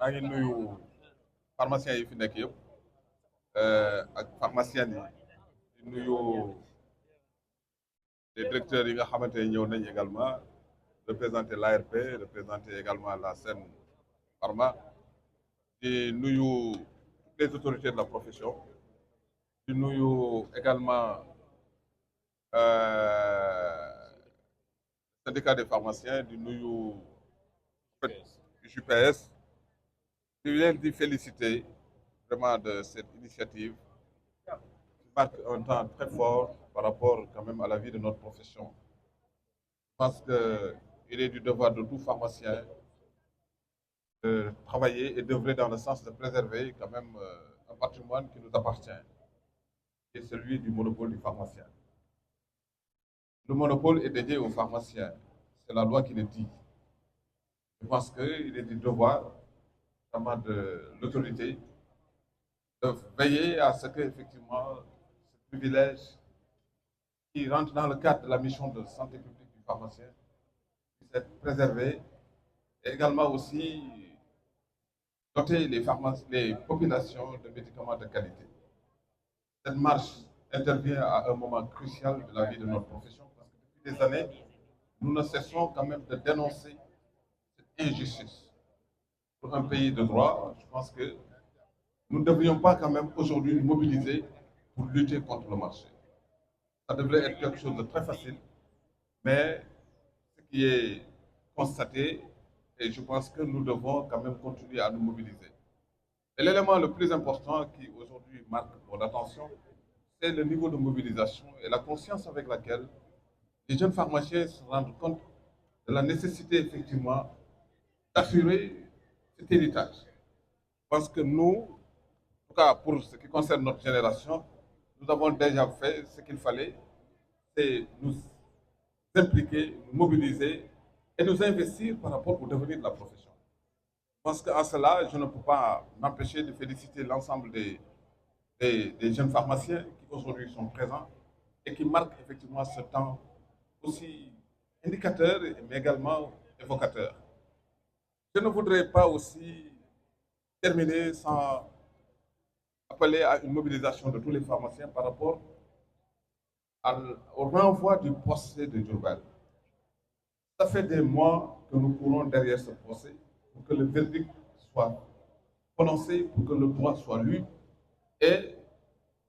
maa ngi nuyu pharmaciens yi fi nekk yëpp ak pharmaciennes yi di nuyu les directeurs yi nga xamante ne ñëw nañ également représenter l'ARP représenter également la Sen Pharma di nuyu toutes les autorités de la profession di nuyu également syndicat des pharmaciens di nuyu UJPS di leen di féliciter vraiment de cette initiative qui marque un temps très fort par rapport quand même à la vie de notre profession. Je pense qu'il est du devoir de tout pharmacien de travailler et d'œuvrer dans le sens de préserver quand même un patrimoine qui nous appartient, qui est celui du monopole du pharmacien. Le monopole est dédié aux pharmaciens, c'est la loi qui le dit. Je pense qu'il est du devoir vraiment de l'autorité de veiller à ce que effectivement ce privilège qui rentre dans le cadre de la mission de santé publique du pharmacien puisse être préservé et également aussi doter les populations de médicaments de qualité. Cette marche intervient à un moment crucial de la vie de notre profession parce que depuis des années, nous ne cessons quand même de dénoncer cette injustice. Pour un pays de droit, je pense que nous ne devrions pas quand même aujourd'hui nous mobiliser pour lutter contre le marché. Ça devrait être quelque chose de très facile, mais ce qui est constaté, et je pense que nous devons quand même continuer à nous mobiliser. Et l'élément le plus important qui aujourd'hui marque mon attention, c'est le niveau de mobilisation et la conscience avec laquelle les jeunes pharmaciens se rendent compte de la nécessité effectivement d'assurer cet héritage. Je pense que nous, en tout cas pour ce qui concerne notre génération, nous avons déjà fait ce qu'il fallait, c'est nous impliquer, nous mobiliser et nous investir par rapport au devenir de la profession. Je pense qu'en cela, je ne peux pas m'empêcher de féliciter l'ensemble des jeunes pharmaciens qui aujourd'hui sont présents et qui marquent effectivement ce temps aussi indicateur mais également évocateur. Je ne voudrais pas aussi terminer sans appeler à une mobilisation de tous les pharmaciens par rapport au renvoi du procès de Diourbel. Ça fait des mois que nous courons derrière ce procès pour que le verdict soit prononcé, pour que le droit soit lu. Et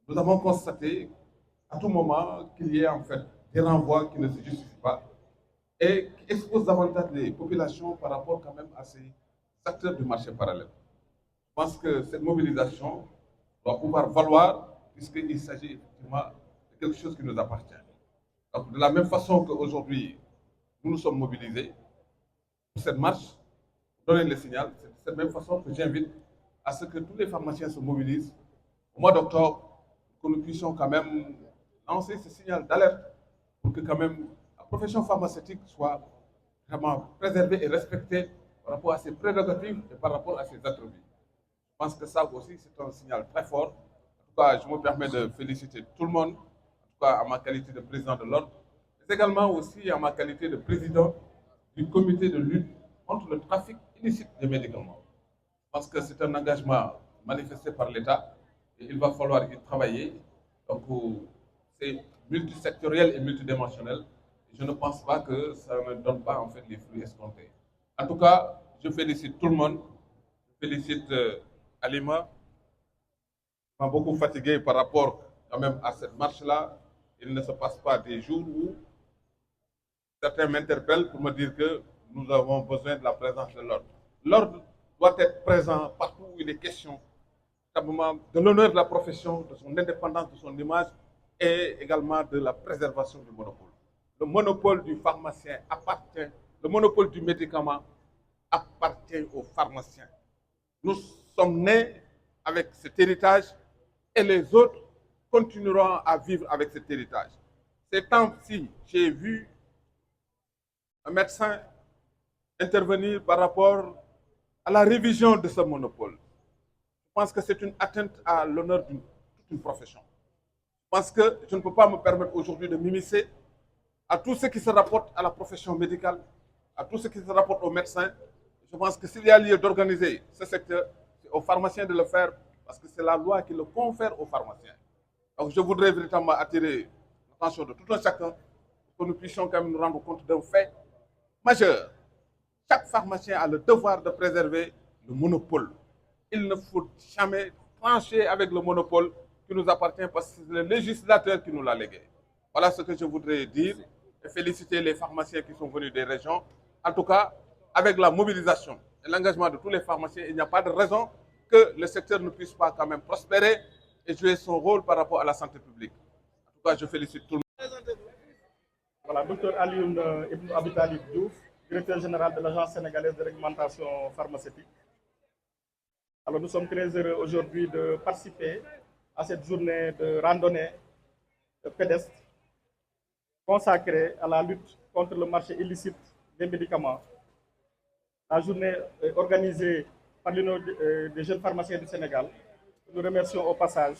nous avons constaté à tout moment qu'il y ait en fait des renvois qui ne se justifient pas et qui exposent davantage les populations par rapport quand même à ces acteurs du marché parallèle. Je pense que cette mobilisation doit pouvoir valoir puisqu'il s'agit effectivement de quelque chose qui nous appartient. Donc, de la même façon qu'aujourd'hui, nous nous sommes mobilisés pour cette marche, pour donner le signal, c'est de cette même façon que j'invite à ce que tous les pharmaciens se mobilisent au mois d'octobre, que nous puissions quand même lancer ce signal d'alerte pour que quand même la profession pharmaceutique soit vraiment préservée et respectée par rapport à ses prérogatives et par rapport à ses attributs. Je pense que ça aussi, c'est un signal très fort. En tout cas, je me permets de féliciter tout le monde, en tout cas à ma qualité de président de l'ordre, mais également aussi à ma qualité de président du comité de lutte contre le trafic illicite des médicaments. Je pense que c'est un engagement manifesté par l'État et il va falloir y travailler. Donc, c'est multisectoriel et multidimensionnel. Je ne pense pas que ça ne donne pas en fait les fruits escomptés. En tout cas, je félicite tout le monde. Je félicite Alima. Je suis beaucoup fatigué par rapport quand même à cette marche-là. Il ne se passe pas des jours où certains m'interpellent pour me dire que nous avons besoin de la présence de l'ordre. L'ordre doit être présent partout où il est question de l'honneur de la profession, de son indépendance, de son image et également de la préservation du monopole. Le monopole du pharmacien appartient, le monopole du médicament appartient aux pharmaciens. Nous sommes nés avec cet héritage et les autres continueront à vivre avec cet héritage. Ces temps-ci, j'ai vu un médecin intervenir par rapport à la révision de ce monopole. Je pense que c'est une atteinte à l'honneur de toute une profession. Je pense que je ne peux pas me permettre aujourd'hui de m'immiscer à tout ce qui se rapporte à la profession médicale, à tout ce qui se rapporte aux médecins. Je pense que s'il y a lieu d'organiser ce secteur, c'est aux pharmaciens de le faire parce que c'est la loi qui le confère aux pharmaciens. Donc je voudrais véritablement attirer l'attention de tout un chacun pour que nous puissions quand même nous rendre compte d'un fait majeur. Chaque pharmacien a le devoir de préserver le monopole. Il ne faut jamais trancher avec le monopole qui nous appartient parce que c'est le législateur qui nous l'a légué. Voilà ce que je voudrais dire et féliciter les pharmaciens qui sont venus des régions. En tout cas, avec la mobilisation et l'engagement de tous les pharmaciens, il n'y a pas de raison que le secteur ne puisse pas quand même prospérer et jouer son rôle par rapport à la santé publique. En tout cas, je félicite tout le monde. Voilà, docteur Alioune Ibn Abitalib Diouf, directeur général de l'Agence sénégalaise de réglementation pharmaceutique. Alors nous sommes très heureux aujourd'hui de participer à cette journée de randonnée pédestre consacrée à la lutte contre le marché illicite des médicaments. La journée est organisée par l'Union des jeunes pharmaciens du Sénégal. Nous remercions au passage,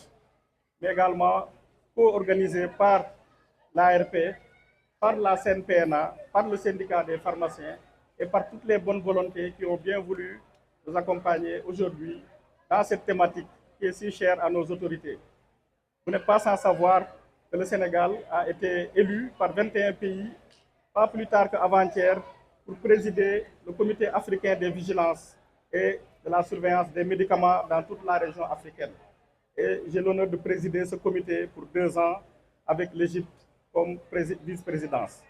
mais également co-organisée par l'ARP, par la CNPNA, par le syndicat des pharmaciens et par toutes les bonnes volontés qui ont bien voulu nous accompagner aujourd'hui dans cette thématique qui est si chère à nos autorités. Vous n'êtes pas sans savoir que le Sénégal a été élu par 21 pays, pas plus tard qu'avant-hier, pour présider le comité africain des vigilances et de la surveillance des médicaments dans toute la région africaine. Et j'ai l'honneur de présider ce comité pour 2 ans avec l'Égypte comme vice-présidence.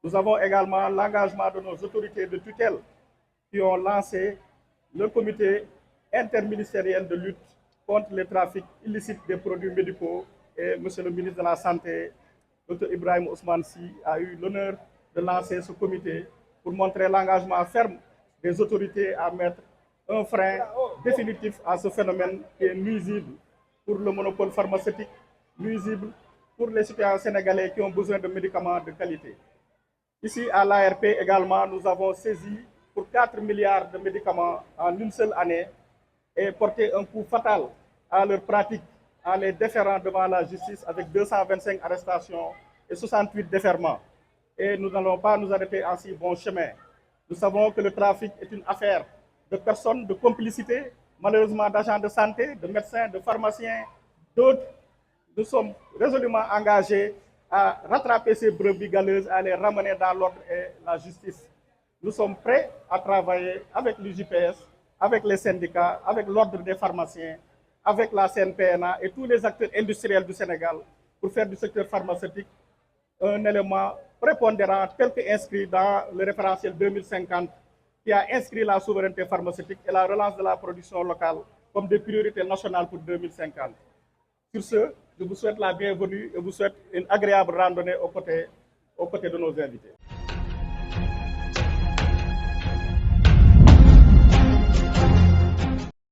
Nous avons également l'engagement de nos autorités de tutelle qui ont lancé le comité interministériel de lutte contre les trafics illicites des produits médicaux et M. le ministre de la Santé, Dr Ibrahim Ousmane Sy, a eu l'honneur de lancer ce comité pour montrer l'engagement ferme des autorités à mettre un frein définitif à ce phénomène qui est nuisible pour le monopole pharmaceutique, nuisible pour les citoyens sénégalais qui ont besoin de médicaments de qualité. Ici, à l'ARP également, nous avons saisi pour 4 milliards de médicaments en une seule année et porté un coup fatal à leur pratique en les déférant devant la justice avec 225 arrestations et 68 déferments. Et nous n'allons pas nous arrêter en si bon chemin. Nous savons que le trafic est une affaire de personnes, de complicité, malheureusement d'agents de santé, de médecins, de pharmaciens, d'autres. Nous sommes résolument engagés à rattraper ces brebis galeuses, à les ramener dans l'ordre et la justice. Nous sommes prêts à travailler avec l'UJPS, avec les syndicats, avec l'ordre des pharmaciens, avec la CNPNA et tous les acteurs industriels du Sénégal pour faire du secteur pharmaceutique un élément prépondérant tel qu'inscrit dans le référentiel 2050 qui a inscrit la souveraineté pharmaceutique et la relance de la production locale comme des priorités nationales pour 2050. Sur ce, je vous souhaite la bienvenue et vous souhaite une agréable randonnée aux côtés de nos invités.